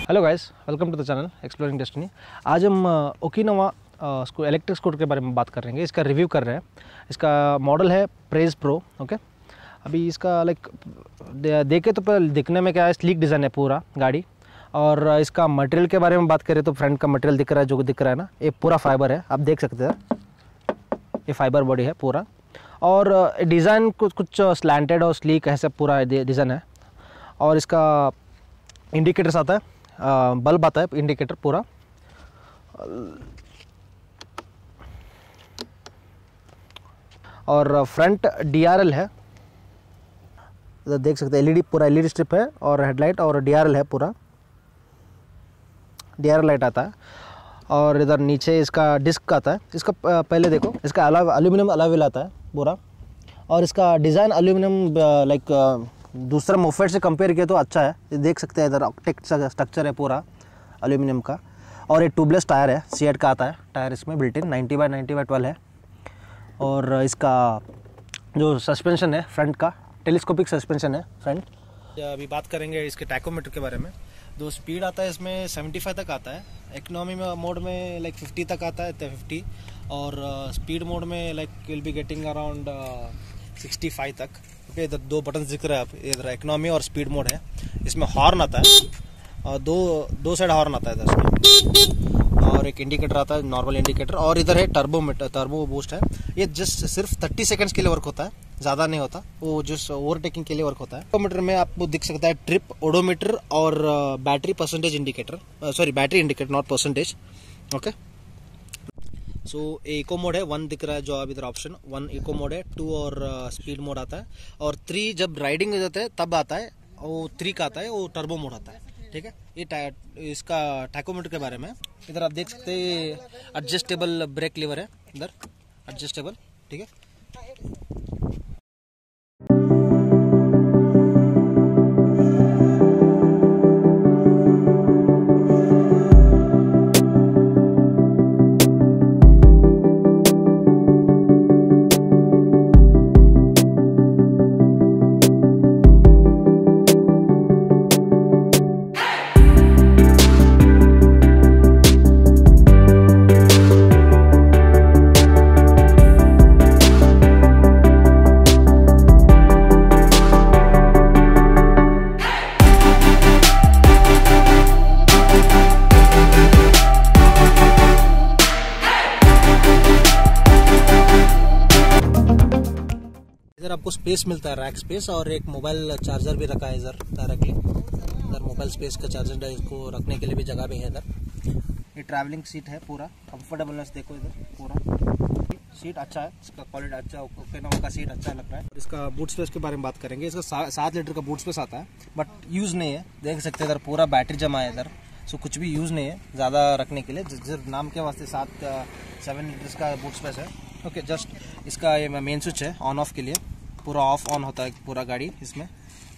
Hello guys, welcome to the channel exploring destiny. आज हम Okinawa electric scooter के बारे में बात कर रहे हैं। इसका रिव्यू कर रहे हैं। इसका मॉडल है प्रेज प्रो। ओके, अभी इसका देखे तो पर दिखने में क्या है, स्लीक डिज़ाइन है पूरा गाड़ी। और इसका मटेरियल के बारे में बात करें तो फ्रंट का मटेरियल दिख रहा है, जो दिख रहा है ना, ये पूरा फाइबर है। आप देख सकते हैं, ये फाइबर बॉडी है पूरा। और डिज़ाइन कुछ स्लैंटेड और स्लीक ऐसे पूरा डिज़ाइन है। और इसका इंडिकेटर्स आता है, बल्ब आता है, इंडिकेटर पूरा। और फ्रंट DRL है, इधर देख सकते हैं। LED पूरा LED स्ट्रिप है और हेडलाइट और DRL है, पूरा DRL लाइट आता है। और इधर नीचे इसका डिस्क आता है। इसका पहले देखो, इसका एल्यूमिनियम अलॉय आता है पूरा। और इसका डिज़ाइन एल्यूमिनियम दूसरा मोफेड से कंपेयर किया तो अच्छा है। देख सकते हैं इधर ऑक्टेट स्ट्रक्चर है पूरा एल्यूमिनियम का। और ये ट्यूबलेस टायर है, सीएट का आता है टायर इसमें बिल्ट इन, 90/90/12 है। और इसका जो सस्पेंशन है फ्रंट का, टेलीस्कोपिक सस्पेंशन है फ्रंट। अभी बात करेंगे इसके टैकोमीटर के बारे में। जो स्पीड आता है इसमें 75 तक आता है। इकोनॉमी में मोड में 50 तक आता है, 50। और स्पीड मोड में विल बी गेटिंग अराउंड 65 तक। ओके, इधर दो बटन दिख रहे हैं, आप इधर इकोनॉमी और स्पीड मोड है। इसमें हॉर्न आता है और दो साइड हॉर्न आता है इधर इसमें। और एक इंडिकेटर आता है, नॉर्मल इंडिकेटर। और इधर है टर्बो बूस्ट है। ये जस्ट सिर्फ 30 सेकंड्स के लिए वर्क होता है, ज़्यादा नहीं होता। वो जस्ट ओवरटेकिंग के लिए वर्क होता है। टैकोमीटर में आपको दिख सकता है ट्रिप, ओडोमीटर और battery percentage indicator, battery indicator not percentage. Okay, so eco mode है, 1 दिख रहा है जो अब इधर ऑप्शन 1 इको मोड है। 2 और स्पीड मोड आता है। और 3 जब राइडिंग हो जाता है तब आता है, वो 3 का आता है, वो टर्बो मोड आता है। ठीक है, ये इसका टैकोमीटर के बारे में। इधर आप देख सकते हैं एडजस्टेबल ब्रेक लीवर है, इधर एडजस्टेबल। ठीक है, इधर आपको स्पेस मिलता है, रैक स्पेस। और एक मोबाइल चार्जर भी रखा है इधर डायरेक्टली। इधर मोबाइल स्पेस का चार्जर, इसको रखने के लिए भी जगह भी है इधर। ये ट्रैवलिंग सीट है, पूरा कंफर्टेबलनेस देखो इधर पूरा। सीट अच्छा है, इसका क्वालिटी अच्छा है, ओकिनावा का सीट अच्छा लग रहा है। और इसका बूट स्पेस के बारे में बात करेंगे। इसका 7 लीटर का बूट स्पेस आता है, बट यूज़ नहीं है। देख सकते हैं इधर पूरा बैटरी जमा है इधर। सो कुछ भी यूज़ नहीं है ज़्यादा रखने के लिए, सिर्फ नाम के वास्ते 7 लीटर्स का बूट स्पेस है। ओके, जस्ट इसका ये मेन स्विच है ऑन ऑफ के लिए, पूरा ऑफ ऑन होता है पूरा गाड़ी इसमें।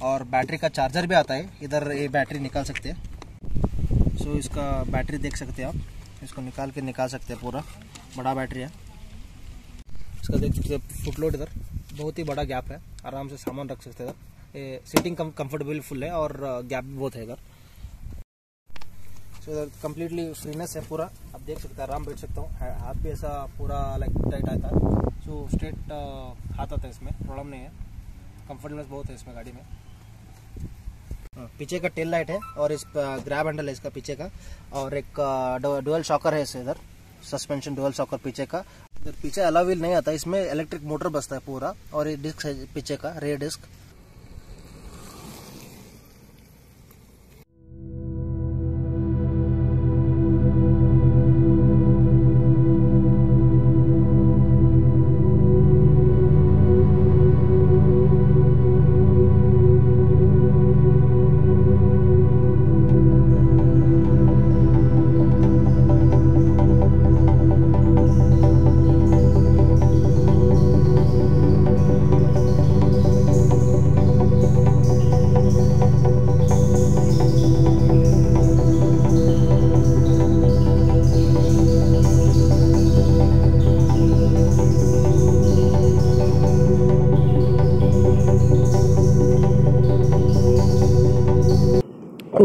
और बैटरी का चार्जर भी आता है इधर, ये बैटरी निकाल सकते हैं। सो इसका बैटरी देख सकते हैं आप, इसको निकाल सकते हैं, पूरा बड़ा बैटरी है इसका। देख सकते हैं फुटलोड इधर बहुत ही बड़ा गैप है, आराम से सामान रख सकते हैं इधर। ये सीटिंग कंफर्टेबल फुल है और गैप भी बहुत है इधर। सो इधर कम्प्लीटली फ्रीनेस है पूरा, आप देख सकते हैं, आराम बैठ सकता हूँ। हाथ भी ऐसा पूरा टाइट आता है। सो स्ट्रेट हाथ आता है इसमें, प्रॉब्लम नहीं है। कंफर्टेबल बहुत है इसमें गाड़ी में। पीछे का टेल लाइट है और इस ग्रैब हैंडल है इसका पीछे का। और एक डुअल शॉकर है इसे इधर, सस्पेंशन डुअल शॉकर पीछे का। इधर पीछे अलॉय व्हील नहीं आता, इसमें इलेक्ट्रिक मोटर बसता है पूरा। और ये डिस्क है पीछे का, रेयर डिस्क।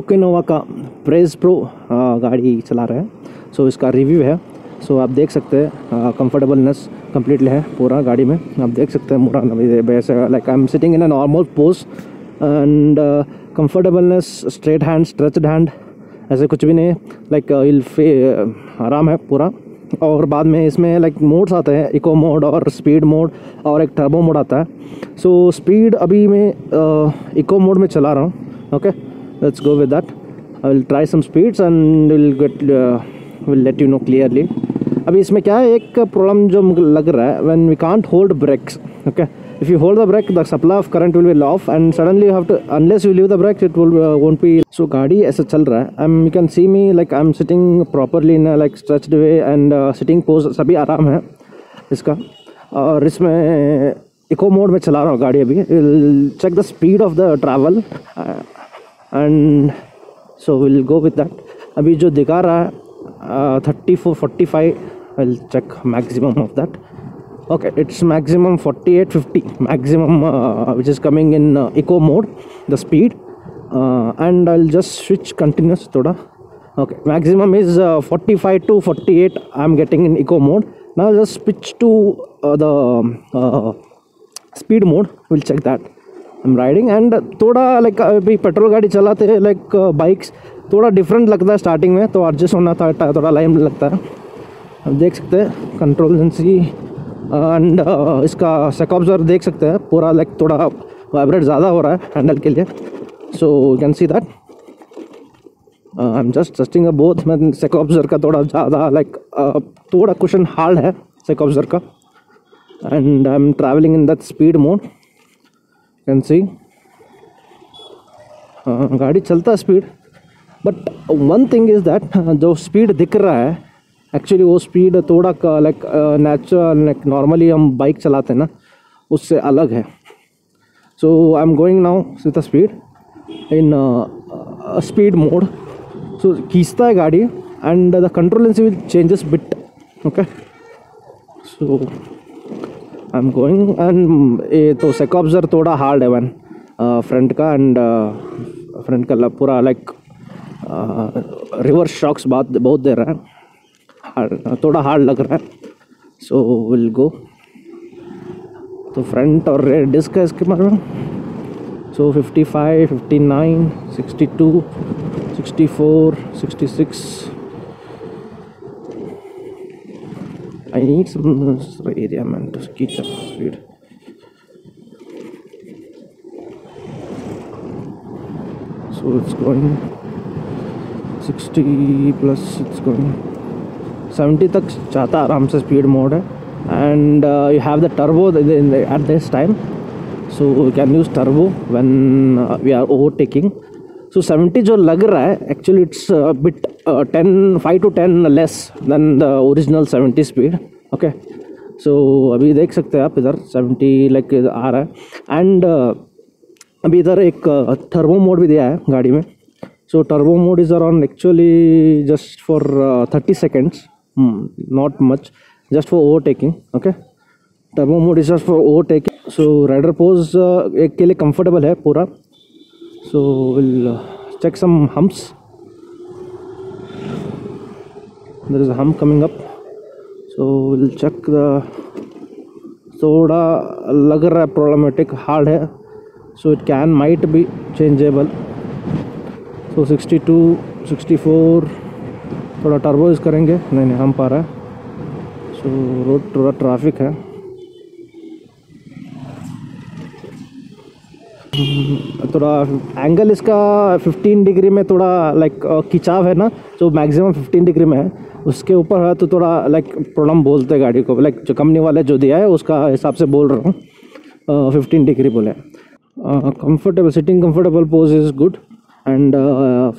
ओकिनावा का प्रेज प्रो गाड़ी चला रहे हैं। सो इसका रिव्यू है। सो आप देख सकते हैं कंफर्टेबलनेस कम्प्लीटली है पूरा गाड़ी में। आप देख सकते हैं पूरा वैसे like I am sitting in a normal pose and comfortableness, straight hand, stretched hand, ऐसे कुछ भी नहीं है। लाइक आराम है पूरा। और बाद में इसमें लाइक मोड्स आते हैं, इको मोड और स्पीड मोड और एक टर्बो मोड आता है। सो स्पीड अभी मैं इको मोड में चला रहा हूँ। Okay, let's go with that. I will try some speeds and will let you know clearly. अभी इसमें क्या है, एक प्रॉब्लम जो मुझे लग रहा है, when we can't hold brakes. Okay, if you hold the brake, the supply of current will be off and suddenly you have to, unless you leave the brake, it will won't be. So गाड़ी ऐसे चल रहा है। you can see me like I'm sitting properly in a like stretched way and sitting pose सभी आराम है इसका। और इसमें इको मोड में चला रहा हूँ गाड़ी अभी। we'll check the speed of the travel and so we'll go with that। अभी जो दिखा रहा है 34-45, I'll check maximum of that। Okay, it's maximum 48-50 maximum which is coming in eco mode, the speed, and I'll just switch continuous thoda। Okay, maximum is 45 to 48 I'm getting in eco mode। Now I'll just switch to the speed mode। We'll check that। I'm riding and थोड़ा like अभी petrol गाड़ी चलाते हैं like bikes थोड़ा different लगता है starting में, तो एडजस्ट होना था थोड़ा टाइम लगता है। अब देख सकते हैं कंट्रोल एजेंसी एंड इसका सेक ऑब्जर्वर देख सकते हैं पूरा लाइक थोड़ा वाइब्रेट ज़्यादा हो रहा है हैंडल के लिए। सो you can see that I am just testing both. मैं सेक ऑब्जर्वर का थोड़ा ज़्यादा लाइक थोड़ा कुशन हार्ड है सेक ऑब्जर्वर का and I am travelling in that speed mode. Can see गाड़ी चलता है speed, but one thing is that जो स्पीड दिख रहा है एक्चुअली वो स्पीड थोड़ा लाइक नेचुरल लाइक नॉर्मली हम बाइक चलाते हैं ना उससे अलग है। So I am going now with the speed in speed mode. So खींचता है गाड़ी and the control agency will changes bit. Okay, so I am going and ये तो सेक ऑब्जर्वर थोड़ा हार्ड है वन फ्रंट का एंड फ्रंट का पूरा लाइक रिवर्स शॉक्स बहुत दे रहा है, थोड़ा हार्ड लग रहा है। सो विल गो तो फ्रंट और रेयर डिस्क है इसके बारे में। सो 55, 59, 62, 64, 66। I need some area man to keep up speed। So it's going 60 plus, it's going 70 तक जाता आराम से स्पीड मोड है and you have the turbo at this time. So you can use turbo when we are overtaking. So 70 जो लग रहा है actually it's bit 5 to 10 less than the original 70 speed. Okay, so अभी देख सकते हैं आप इधर 70 लाइक आ रहा है एंड अभी इधर एक टर्बो मोड भी दिया है गाड़ी में। So turbo mode is around actually just for 30 seconds, not much, just for overtaking। Okay, turbo mode is just for overtaking। so rider pose एक के लिए comfortable है पूरा। so we'll check some humps। there is a hump coming up, so we'll check the थोड़ा लग रहा है problematic, hard है, so it might be changeable। so 62, 64 थोड़ा टर्बो यूज़ करेंगे, नहीं हम पा रहा है। सो रोड थोड़ा ट्रैफिक है। थोड़ा एंगल इसका 15 डिग्री में थोड़ा लाइक खिंचाव है ना, जो मैक्सिमम 15 डिग्री में है, उसके ऊपर है तो थोड़ा लाइक प्रॉब्लम बोलते हैं गाड़ी को, लाइक जो कंपनी वाले जो दिया है उसका हिसाब से बोल रहा हूँ 15 डिग्री बोले। Comfortable sitting, comfortable pose is good and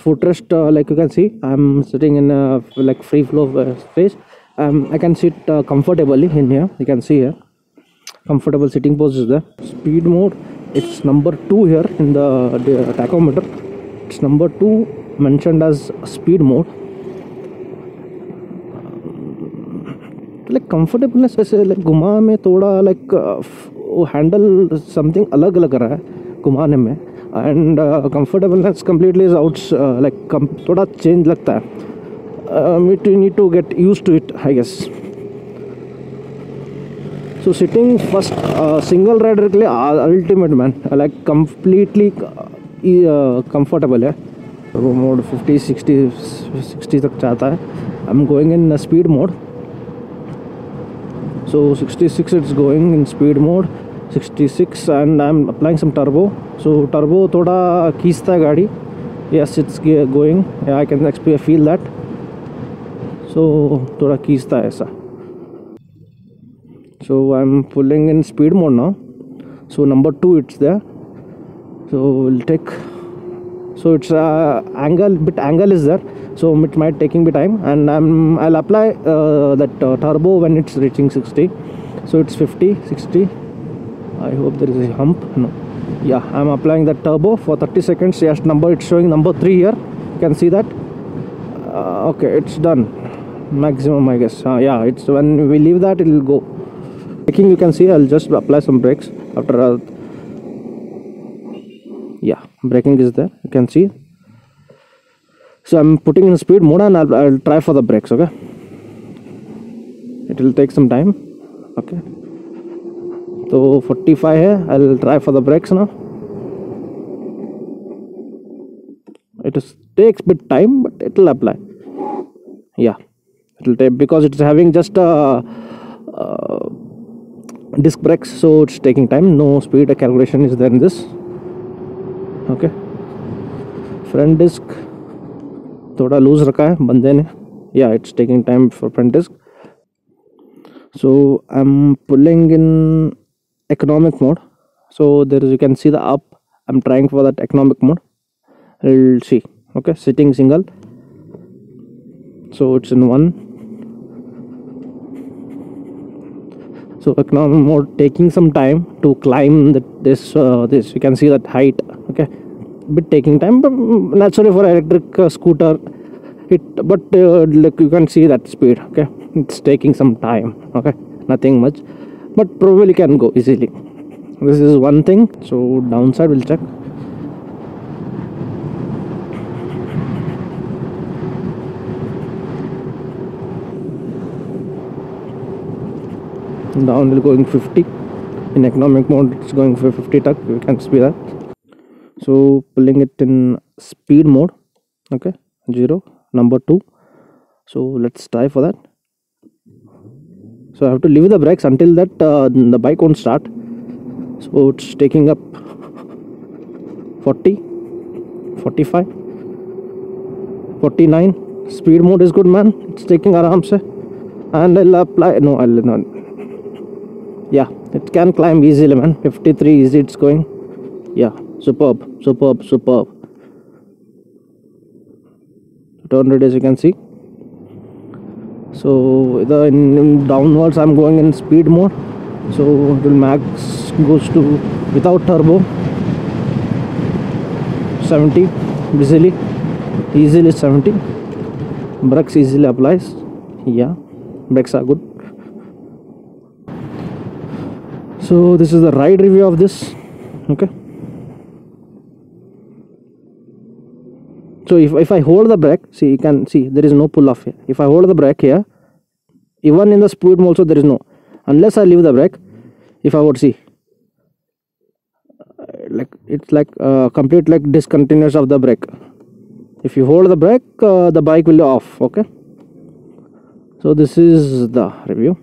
footrest like you can see I'm sitting in a like free flow space। I can sit comfortably in here, you can see here comfortable sitting pose is there। speed mode, it's number 2 here in the tachometer, it's number 2 mentioned as speed mode। like comfortableness ऐसे like घुमा में थोड़ा like वो handle something अलग लग रहा है घुमाने में, and comfortableness completely is out, like थोड़ा चेंज लगता है, we need to get use to it I guess. So sitting first single rider के लिए ultimate man, like completely comfortable है. वो मोड 50-60 तक चाहता है. I am going in speed mode. So 66 it's going in speed mode, 66, and I'm applying some turbo. So turbo thoda खींचता है गाड़ी. Yes, it's going. Yeah, I can feel that. So थोड़ा खींचता है ऐसा. So I'm pulling in speed mode now. So number 2 it's there. So we'll take. So it's angle is there. So it might taking me time, and I'll apply that turbo when it's reaching 60. So it's 50, 60. I hope there is a hump. No. Yeah, I'm applying that turbo for 30 seconds. Yes, it's showing number 3 here. You can see that. Okay, it's done. Maximum, I guess. Yeah, it's when we leave that, it will go. Braking, you can see. I'll just apply some brakes after. Yeah, braking is there. You can see. So I'm putting in speed mode, and I'll try for the brakes. Okay, it will take some time. Okay, so 45 है. I'll try for the brakes now. It takes bit time, but it will apply. Yeah, it will take, because it's having just disc brakes, so it's taking time. No speed calculation is there in this. Okay, front disc थोड़ा loose रखा है बंदे ने. या it's taking time for front disc. So I am pulling in economic mode. So there is, you can see the up. I'm trying for that economic mode. I'll see. Okay, sitting single. So it's in 1. So economic mode taking some time to climb this you can see that height. Okay, bit taking time, but naturally for electric scooter but like you can see that speed. Okay, it's taking some time. Okay, nothing much, but probably can go easily. This is one thing. So downside we'll check. Down will going 50. In economic mode it's going for 50 tuck. You can see that. So pulling it in speed mode. Okay, 0, number 2. So let's try for that. So I have to leave the brakes until that the bike won't start. So it's taking up 40, 45, 49. Speed mode is good, man. It's taking aram se. And I'll apply. No, I'll not. Yeah, it can climb easily, man. 53 easy it's going. Yeah, superb, superb, superb. 200 as you can see. So in downwards I'm going in speed mode. So it will max goes to without turbo 70 easily 70. Brakes easily applies. Yeah, brakes are good. So this is the ride review of this. Okay, so if I hold the brake, see, you can see there is no pull off here. If I hold the brake here, even in the speed mode also there is no, unless I leave the brake. If I would see, like it's like complete like discontinuous of the brake. If you hold the brake, the bike will be off. Okay, so this is the review.